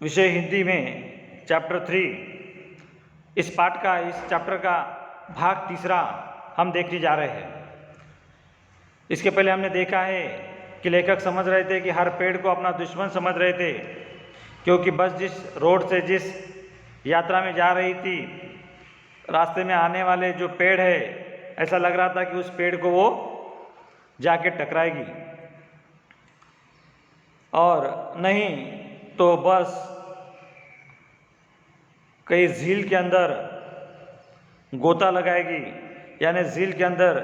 विषय हिंदी में चैप्टर 3 इस चैप्टर का भाग तीसरा हम देखने जा रहे हैं। इसके पहले हमने देखा है कि लेखक समझ रहे थे कि हर पेड़ को अपना दुश्मन समझ रहे थे, क्योंकि बस जिस रोड से जिस यात्रा में जा रही थी, रास्ते में आने वाले जो पेड़ है, ऐसा लग रहा था कि उस पेड़ को वो जाके टकराएगी, और नहीं तो बस कहीं झील के अंदर गोता लगाएगी, यानी झील के अंदर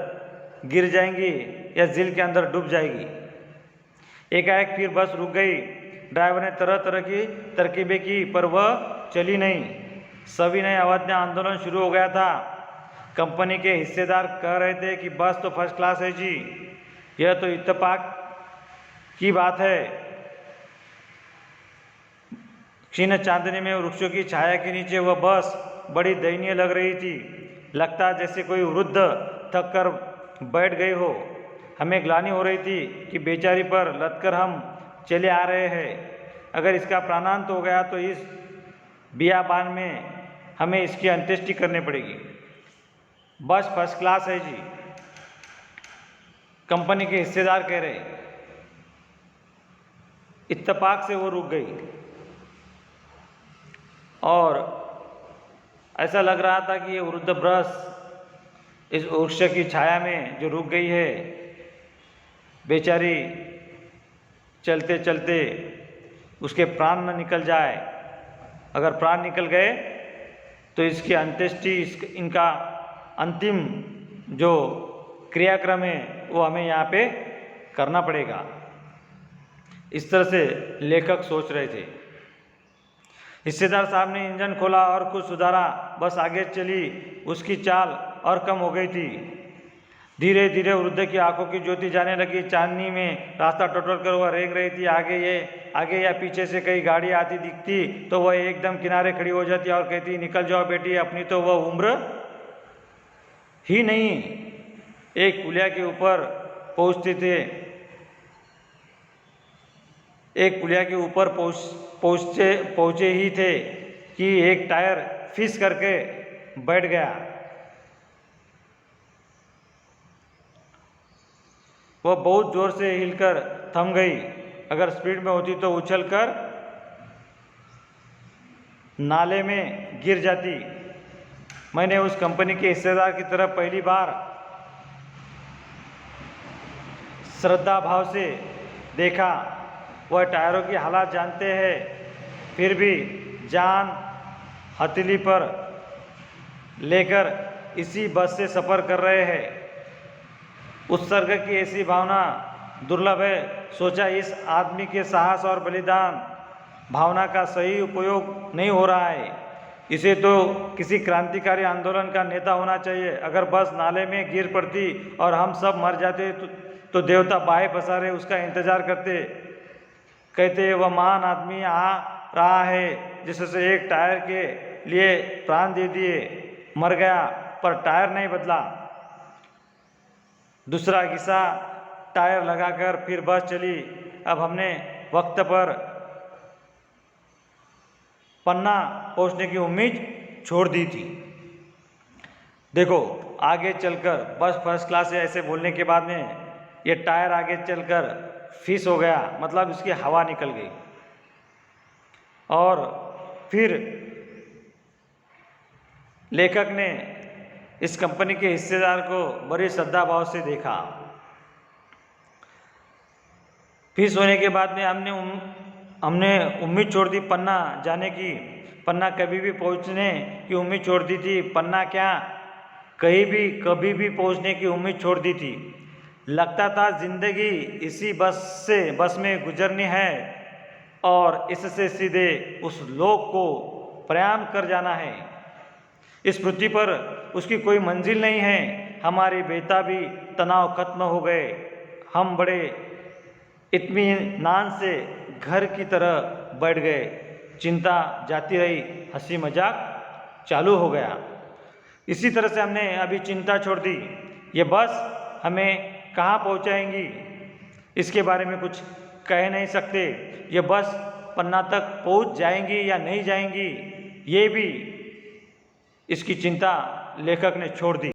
गिर जाएंगी या झील के अंदर डूब जाएगी। एकाएक फिर बस रुक गई। ड्राइवर ने तरह तरह की तरकीबें की, पर वह चली नहीं। सविनय अवज्ञा में आंदोलन शुरू हो गया था। कंपनी के हिस्सेदार कह रहे थे कि बस तो फर्स्ट क्लास है जी, यह तो इत्तेफाक की बात है। क्षीण चांदनी में वृक्षों की छाया के नीचे वह बस बड़ी दयनीय लग रही थी। लगता जैसे कोई वृद्ध थक कर बैठ गई हो। हमें ग्लानि हो रही थी कि बेचारी पर लदकर हम चले आ रहे हैं। अगर इसका प्राणांत हो गया तो इस बियाबान में हमें इसकी अंत्येष्टि करनी पड़ेगी। बस फर्स्ट क्लास है जी, कंपनी के हिस्सेदार कह रहे। इत्तेफाक से वो रुक गई और ऐसा लग रहा था कि ये वृद्ध ब्रश इस वृक्ष की छाया में जो रुक गई है, बेचारी चलते चलते उसके प्राण न निकल जाए। अगर प्राण निकल गए तो इसकी अंत्येष्टि, इनका अंतिम जो क्रियाक्रम है वो हमें यहाँ पे करना पड़ेगा। इस तरह से लेखक सोच रहे थे। हिस्सेदार साहब ने इंजन खोला और कुछ सुधारा। बस आगे चली। उसकी चाल और कम हो गई थी। धीरे धीरे वृद्ध की आंखों की ज्योति जाने लगी। चांदनी में रास्ता टटोल कर वह रेंग रही थी। आगे या पीछे से कई गाड़ी आती दिखती तो वह एकदम किनारे खड़ी हो जाती और कहती, निकल जाओ बेटी, अपनी तो वह उम्र ही नहीं। एक पुलिया के ऊपर पहुँचते थे। एक पुलिया के ऊपर पहुँचे ही थे कि एक टायर फिस करके बैठ गया। वह बहुत जोर से हिलकर थम गई। अगर स्पीड में होती तो उछलकर नाले में गिर जाती। मैंने उस कंपनी के हिस्सेदार की तरफ पहली बार श्रद्धा भाव से देखा। वह टायरों की हालत जानते हैं, फिर भी जान हथेली पर लेकर इसी बस से सफ़र कर रहे हैं। उत्सर्ग की ऐसी भावना दुर्लभ है। सोचा, इस आदमी के साहस और बलिदान भावना का सही उपयोग नहीं हो रहा है। इसे तो किसी क्रांतिकारी आंदोलन का नेता होना चाहिए। अगर बस नाले में गिर पड़ती और हम सब मर जाते तो देवता बाहे पसारे उसका इंतजार करते। कहते वह महान आदमी आ रहा है जिससे एक टायर के लिए प्राण दे दिए, मर गया पर टायर नहीं बदला। दूसरा घिसा टायर लगाकर फिर बस चली। अब हमने वक्त पर पन्ना पहुंचने की उम्मीद छोड़ दी थी। देखो, आगे चलकर बस फर्स्ट क्लास से ऐसे बोलने के बाद में ये टायर आगे चलकर फिस हो गया, मतलब इसकी हवा निकल गई। और फिर लेखक ने इस कंपनी के हिस्सेदार को बड़ी श्रद्धा भाव से देखा। फिस होने के बाद में हमने उम्मीद छोड़ दी पन्ना जाने की। पन्ना कभी भी पहुंचने की उम्मीद छोड़ दी थी। पन्ना क्या, कहीं भी कभी भी पहुंचने की उम्मीद छोड़ दी थी। लगता था जिंदगी इसी बस में गुजरनी है और इससे सीधे उस लोक को प्रयाण कर जाना है। इस पृथ्वी पर उसकी कोई मंजिल नहीं है। हमारे बेताबी तनाव खत्म हो गए। हम बड़े इत्मीनान से घर की तरह बैठ गए। चिंता जाती रही, हंसी मजाक चालू हो गया। इसी तरह से हमने अभी चिंता छोड़ दी। ये बस हमें कहाँ पहुँचाएंगी इसके बारे में कुछ कह नहीं सकते। ये बस पन्ना तक पहुंच जाएंगी या नहीं जाएंगी, ये भी इसकी चिंता लेखक ने छोड़ दी।